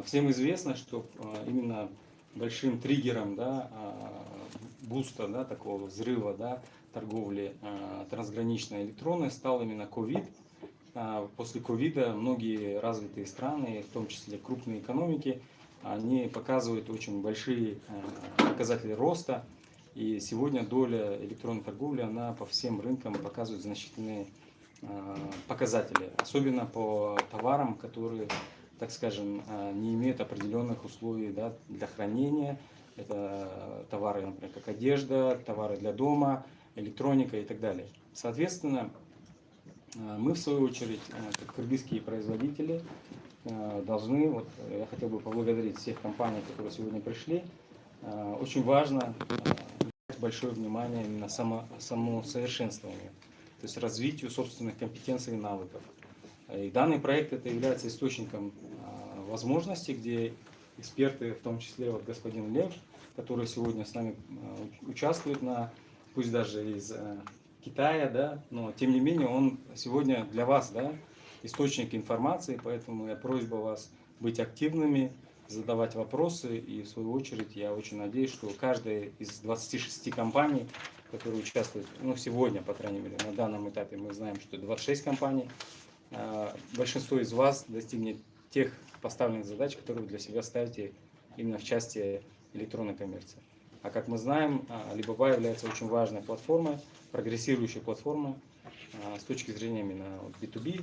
Всем известно, что именно большим триггером, да, буста, да, такого взрыва, да, торговли трансграничной электронной стал именно ковид. После ковида многие развитые страны, в том числе крупные экономики, они показывают очень большие показатели роста. И сегодня доля электронной торговли, она по всем рынкам показывает значительные показатели. Особенно по товарам, которые, так скажем, не имеют определенных условий, да, для хранения. Это товары, например, как одежда, товары для дома, электроника и так далее. Соответственно, мы, в свою очередь, как кыргызские производители, должны, вот я хотел бы поблагодарить всех компаний, которые сегодня пришли. Очень важно уделять большое внимание именно самосовершенствованию, то есть развитию собственных компетенций и навыков. И данный проект это является источником возможностей, где эксперты, в том числе вот господин Лев, который сегодня с нами участвует, пусть даже из Китая, да, но тем не менее он сегодня для вас, да, источник информации, поэтому я просьба вас быть активными, задавать вопросы, и в свою очередь я очень надеюсь, что каждая из 26 компаний, которые участвуют, сегодня, по крайней мере, на данном этапе мы знаем, что 26 компаний, большинство из вас достигнет тех поставленных задач, которые вы для себя ставите именно в части электронной коммерции. А как мы знаем, Alibaba является очень важной платформой, прогрессирующей платформой с точки зрения именно B2B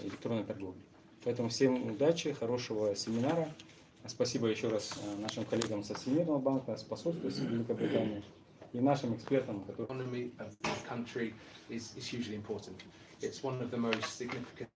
электронной торговли. Поэтому всем удачи, хорошего семинара. Спасибо еще раз нашим коллегам со Всемирного банка, с посольства Великобритании и нашим экспертам, которые... It's one of the most significant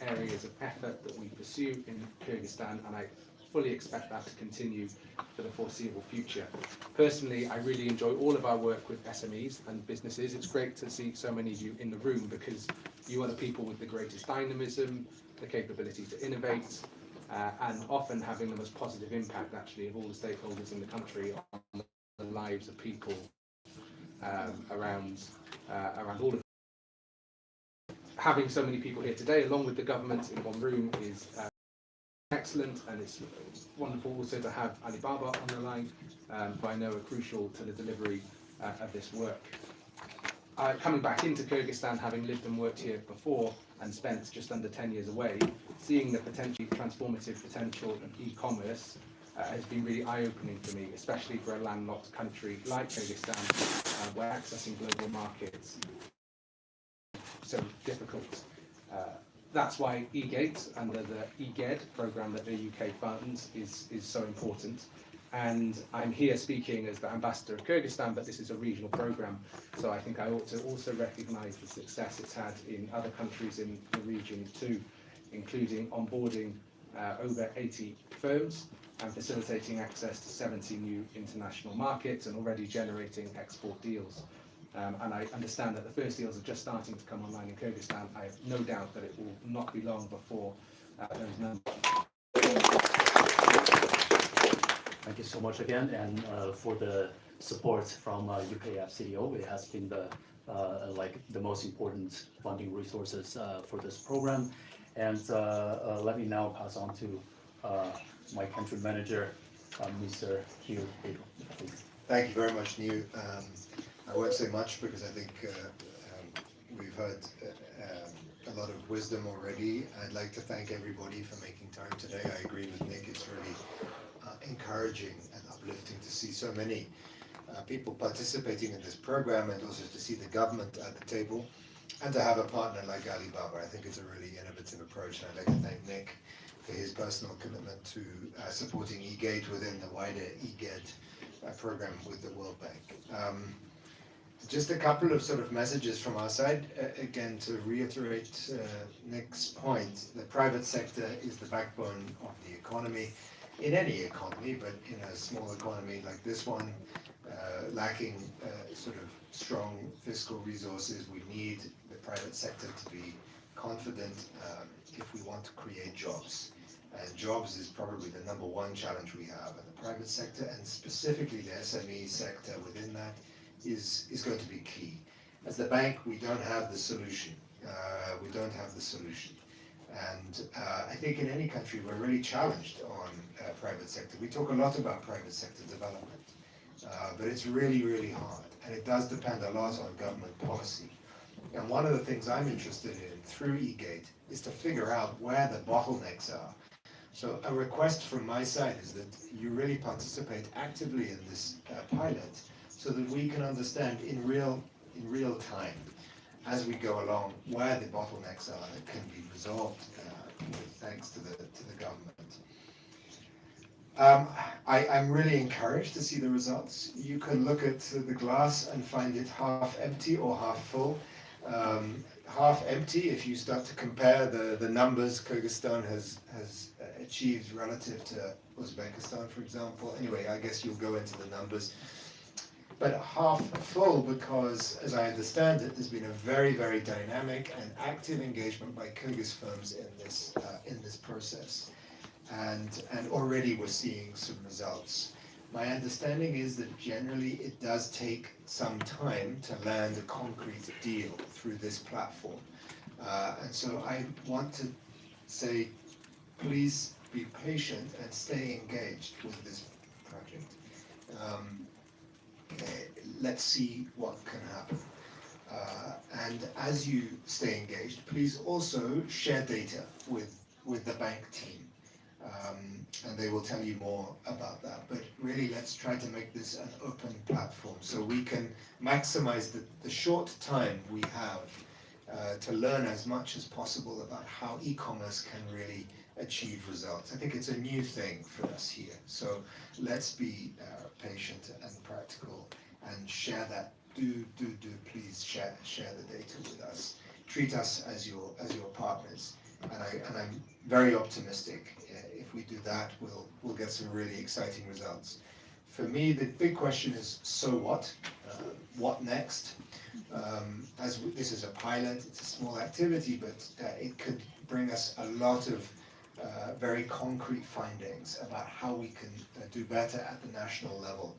areas of effort that we pursue in Kyrgyzstan, and I fully expect that to continue for the foreseeable future. Personally, I really enjoy all of our work with SMEs and businesses. It's great to see so many of you in the room because you are the people with the greatest dynamism, the capability to innovate, and often having the most positive impact actually of all the stakeholders in the country on the lives of people around all of. Having so many people here today, along with the government in one room, is excellent, and it's wonderful also to have Alibaba on the line, who I know are crucial to the delivery of this work. Coming back into Kyrgyzstan, having lived and worked here before and spent just under 10 years away, seeing the potentially transformative potential of e-commerce has been really eye-opening for me, especially for a landlocked country like Kyrgyzstan, where accessing global markets so difficult. That's why eGate, under the eGED program that the UK funds, is so important. And I'm here speaking as the ambassador of Kyrgyzstan, but this is a regional program, so I think I ought to also recognise the success it's had in other countries in the region too, including onboarding over 80 firms and facilitating access to 70 new international markets and already generating export deals. And I understand that the first deals are just starting to come online in Kyrgyzstan. I have no doubt that it will not be long before those numbers. Thank you so much again, and for the support from UK FCDO. It has been the most important funding resources for this program. And let me now pass on to my country manager, Mr. Hugh Pedro. Thank you very much, Niu. I won't say much because I think we've heard a lot of wisdom already. I'd like to thank everybody for making time today. I agree with Nick, it's really encouraging and uplifting to see so many people participating in this program, and also to see the government at the table and to have a partner like Alibaba. I think it's a really innovative approach, and I'd like to thank Nick for his personal commitment to supporting eGate within the wider eGED program with the World Bank. Just a couple of sort of messages from our side. Again, to reiterate Nick's point, the private sector is the backbone of the economy, in any economy, but in a small economy like this one, lacking sort of strong fiscal resources, we need the private sector to be confident if we want to create jobs. And jobs is probably the number one challenge we have in the private sector, and specifically the SME sector within that is going to be key. As the bank, we don't have the solution. And I think in any country we're really challenged on private sector. We talk a lot about private sector development, but it's really, really hard. And it does depend a lot on government policy. And one of the things I'm interested in through eGate is to figure out where the bottlenecks are. So a request from my side is that you really participate actively in this pilot so that we can understand in real time as we go along where the bottlenecks are that can be resolved thanks to the government. I'm really encouraged to see the results. You can look at the glass and find it half empty or half full. Half empty if you start to compare the numbers Kyrgyzstan has achieved relative to Uzbekistan, for example. Anyway, I guess you'll go into the numbers. But half full because, as I understand it, there's been a very, very dynamic and active engagement by Kyrgyz firms in this process. And already we're seeing some results. My understanding is that generally it does take some time to land a concrete deal through this platform. And so I want to say, please be patient and stay engaged with this project. Let's see what can happen. And as you stay engaged, please also share data with the bank team. And they will tell you more about that. But really, let's try to make this an open platform so we can maximize the short time we have to learn as much as possible about how e-commerce can really achieve results. I think it's a new thing for us here. So let's be patient and practical and share that. Do please share the data with us. Treat us as your partners. And I'm very optimistic. If we do that, we'll get some really exciting results. For me, the big question is, so what? What next? This is a pilot, it's a small activity, but it could bring us a lot of very concrete findings about how we can do better at the national level.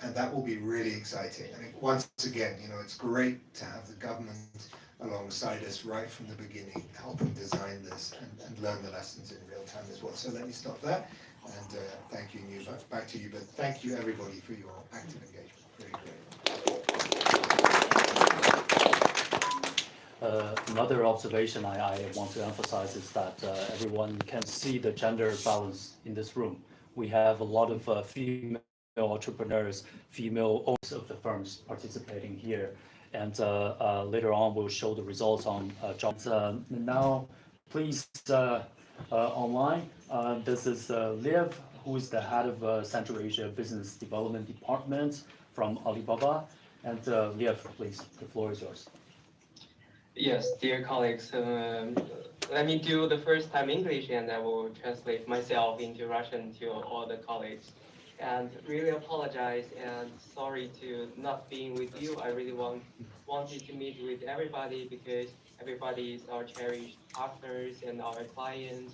And that will be really exciting. And once again, it's great to have the government alongside us right from the beginning, helping design this and learn the lessons in real time as well. So let me stop there, and thank you, New. Back to you, but thank you everybody for your active engagement. Really great. Another observation I want to emphasize is that everyone can see the gender balance in this room. We have a lot of female entrepreneurs, female owners of the firms participating here. And later on, we'll show the results on jobs. Now, please, online, this is Liv, who is the head of Central Asia Business Development Department from Alibaba. And Liv, please, the floor is yours. Yes, dear colleagues, let me do the first time English, and I will translate myself into Russian to all the colleagues. And really apologize and sorry to not being with you. I really wanted to meet with everybody because everybody is our cherished partners and our clients.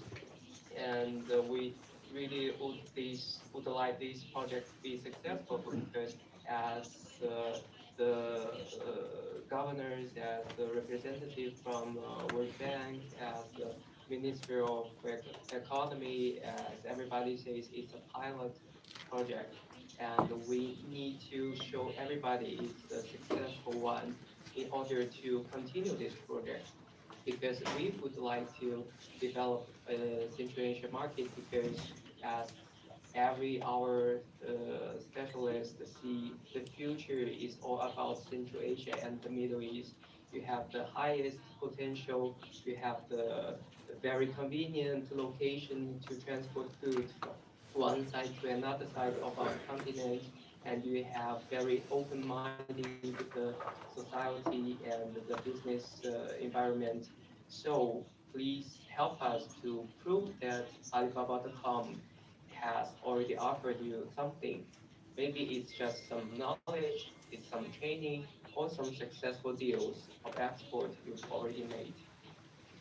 And we really would like this project to be successful because as the governors, as the representative from World Bank, as the Minister of Economy, as everybody says, it's a pilot project, and we need to show everybody it's a successful one in order to continue this project. Because we would like to develop a Central Asia market because as our specialists see, the future is all about Central Asia and the Middle East. You have the highest potential, you have the very convenient location to transport food from one side to another side of our continent, and you have very open-minded society and the business environment. So please help us to prove that Alibaba.com has already offered you something. Maybe it's just some knowledge, it's some training, or some successful deals of export you've already made.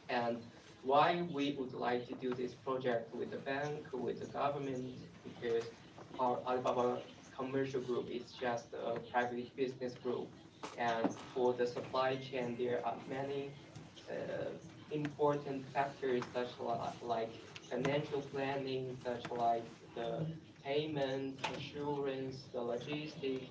And why we would like to do this project with the bank, with the government, because our Alibaba commercial group is just a private business group. And for the supply chain, there are many important factors such like financial planning, such like the payment, assurance, the logistics,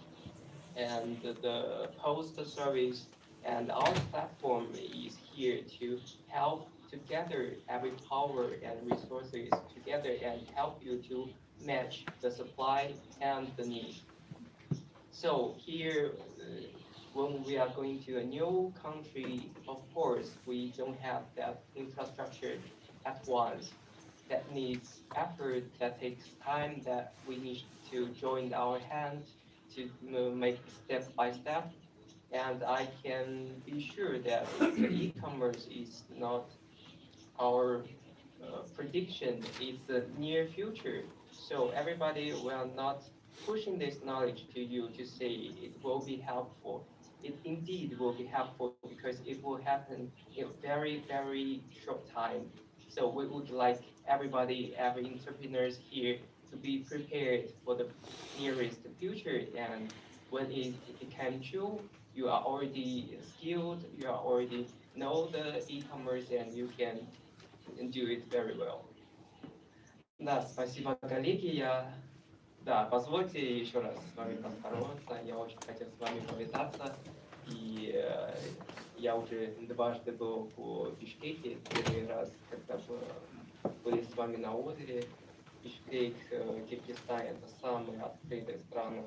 and the post service. And our platform is here to help to gather every power and resources together and help you to match the supply and the need. So here, when we are going to a new country, of course, we don't have that infrastructure at once. That needs effort, that takes time, that we need to join our hands to make step by step. And I can be sure that the e-commerce is not our prediction, it's the near future. So everybody will not pushing this knowledge to you to say it will be helpful. It indeed will be helpful because it will happen in a very, very short time. So we would like everybody, every entrepreneurs here to be prepared for the nearest future. And when it came true, you are already skilled, you are already know the e-commerce and you can do it very well. Да, спасибо, коллеги. Да, позвольте еще раз с вами поздороваться. Я очень хотел с вами повидаться. И я уже дважды был в Бишкеке. Первый раз, когда были с вами на озере. Бишкек, Киргизстан — это самая открытая страна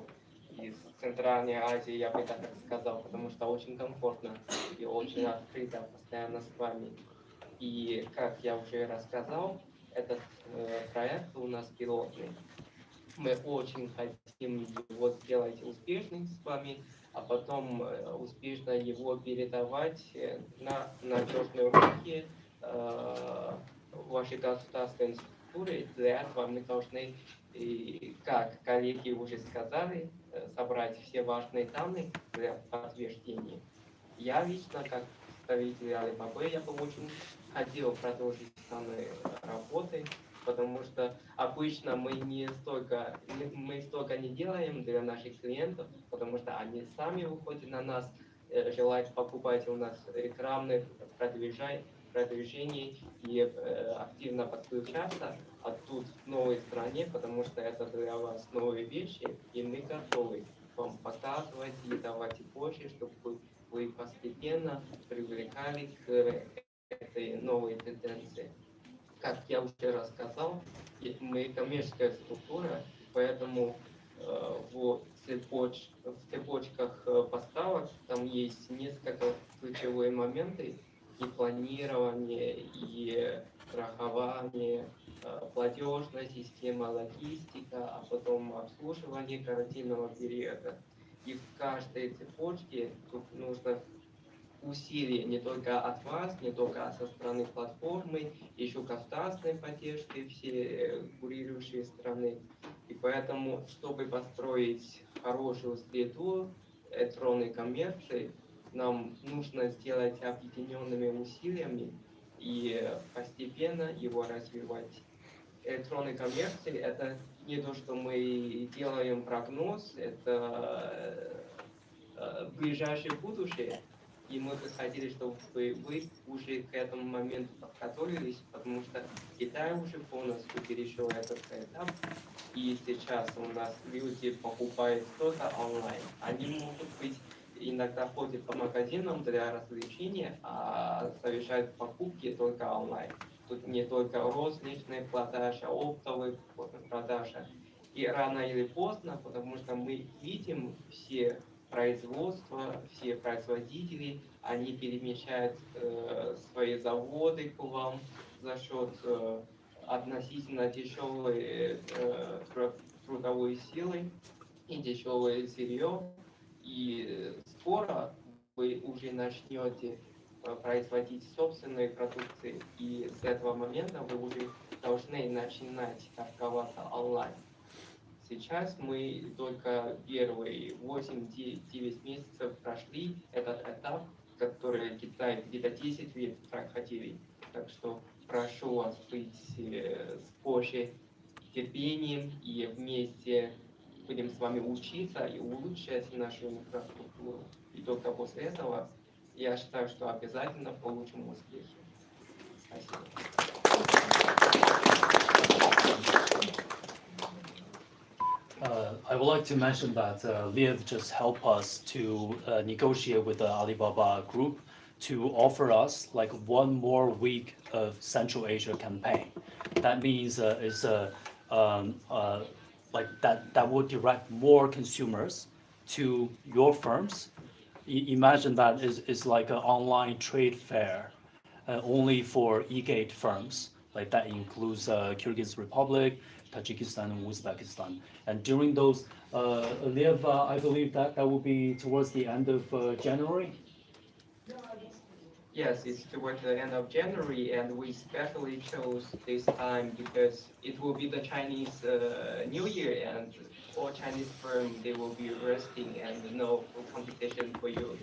из Центральной Азии, я бы так сказал, потому что очень комфортно и очень открыто постоянно с вами. И, как я уже рассказал, этот проект у нас пилотный. Мы очень хотим его сделать успешным с вами, а потом успешно его передавать на надежные руки вашей государственной структуры. Для этого мы должны, как коллеги уже сказали, собрать все важные данные для подтверждения. Я лично, как представитель Alibaba, я бы очень хотел продолжить данные работы, потому что обычно мы столько не делаем для наших клиентов, потому что они сами выходят на нас, желают покупать у нас рекламных продвижений и активно подключаться, а тут в новой стране, потому что это для вас новые вещи, и мы готовы вам показывать и давать больше, чтобы вы постепенно привлекали к этой новой тенденции. Как я уже рассказал, мы коммерческая структура, поэтому в цепочках поставок там есть несколько ключевые моменты: и планирование, и страхование, платежная система, логистика, а потом обслуживание карантинного периода. И в каждой цепочке тут нужно усилия не только от вас, не только со стороны платформы, еще государственной поддержки, все курирующие страны. И поэтому, чтобы построить хорошую среду электронной коммерции, нам нужно сделать объединенными усилиями и постепенно его развивать. Электронной коммерции — это не то, что мы делаем прогноз, это ближайшее будущее. И мы бы хотели, чтобы вы уже к этому моменту подготовились, потому что Китай уже полностью перешел этот этап. И сейчас у нас люди покупают что-то онлайн. Они могут быть иногда ходят по магазинам для развлечения, а совершают покупки только онлайн. Тут не только розничная продажа, оптовая продажа. И рано или поздно, потому что мы видим все производства, все производители, они перемещают свои заводы к вам за счет относительно дешевой трудовой силы и дешевое сырье. И скоро вы уже начнете производить собственные продукции, и с этого момента вы уже должны начинать торговаться онлайн. Сейчас мы только первые 8-9 месяцев прошли этот этап, который Китай где-то 10 лет проходили. Так что прошу вас быть с больше терпением, и вместе будем с вами учиться и улучшать нашу инфраструктуру. И только после этого я считаю, что обязательно получим успехи. I would like to mention that Liv just helped us to negotiate with the Alibaba group to offer us like 1 more week of Central Asia campaign. That means it's like that would direct more consumers to your firms. Imagine that is like an online trade fair only for e-gate firms. Like that includes Kyrgyz Republic, Tajikistan, and Uzbekistan. And during those, Liv, I believe that will be towards the end of January. Yes, it's towards the end of January, and we specially chose this time because it will be the Chinese New Year, and all Chinese firms, they will be resting and no competition for you.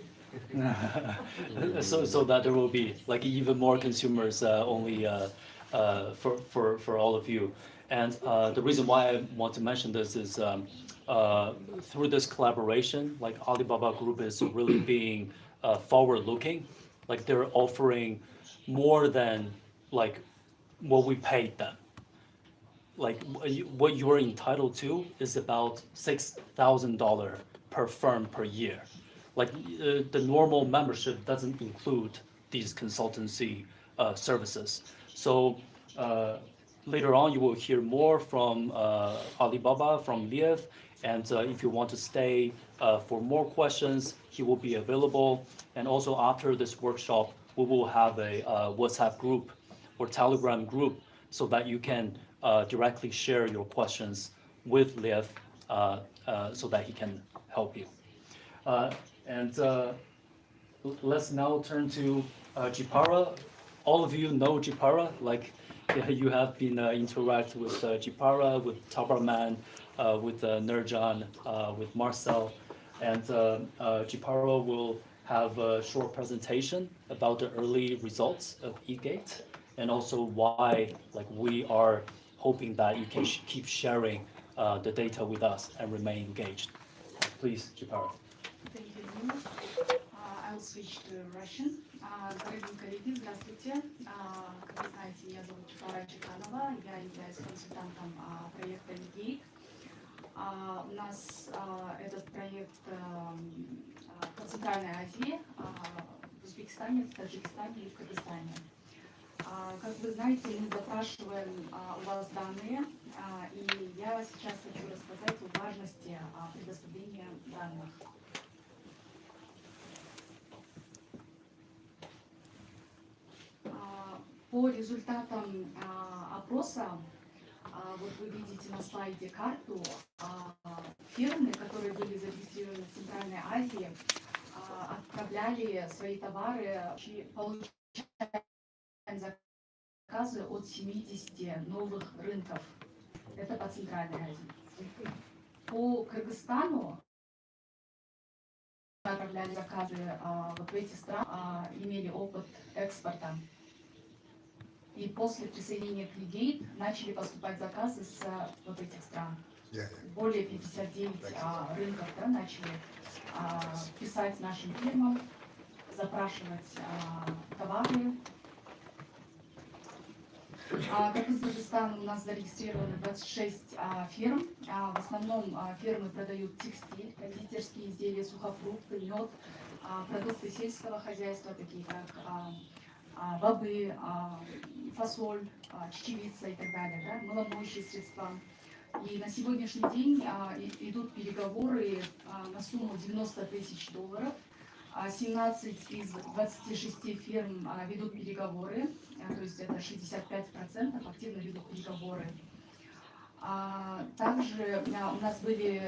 So that there will be like even more consumers only for all of you. And the reason why I want to mention this is through this collaboration, like Alibaba Group is really being forward-looking. Like they're offering more than like what we paid them. Like what you're entitled to is about $6,000 per firm per year. Like the normal membership doesn't include these consultancy services. So later on, you will hear more from Alibaba, from Liv, and if you want to stay for more questions, he will be available. And also after this workshop, we will have a WhatsApp group or Telegram group so that you can directly share your questions with Liv so that he can help you. And let's now turn to Jipara. All of you know Jipara, like you have been interact with Jipara, with Tabarman, with Nurjan, with Marcel, and Jipara will have a short presentation about the early results of eGate and also why like we are hoping that you can keep sharing the data with us and remain engaged. Please, Jipara. Thank you, Nina. I'll switch to Russian. Дорогие коллеги, здравствуйте. Как вы знаете, меня зовут Чипара Чеканова, я являюсь консультантом проекта Ligate. У нас этот проект по Центральной Азии, в Узбекистане, в Таджикистане и в Кыргызстане. Как вы знаете, мы запрашиваем у вас данные, и я сейчас хочу рассказать о важности предоставления данных. По результатам опроса, вот вы видите на слайде карту, фирмы, которые были зарегистрированы в Центральной Азии, отправляли свои товары, получали заказы от 70 новых рынков. Это по Центральной Азии. По Кыргызстану отправляли заказы вот в эти страны, имели опыт экспорта. И после присоединения к Ligate начали поступать заказы с вот этих стран. Более 59 рынков начали писать нашим фирмам, запрашивать товары. Как из Кыргызстана у нас зарегистрировано 26 фирм. В основном фирмы продают текстиль, кондитерские изделия, сухофрукты, мед, продукты сельского хозяйства, такие как бобы, фасоль, чечевица и так далее, да, маломоющие средства. И на сегодняшний день идут переговоры на сумму $90 тысяч. 17 из 26 фирм ведут переговоры, то есть это 65% активно ведут переговоры. Также у нас были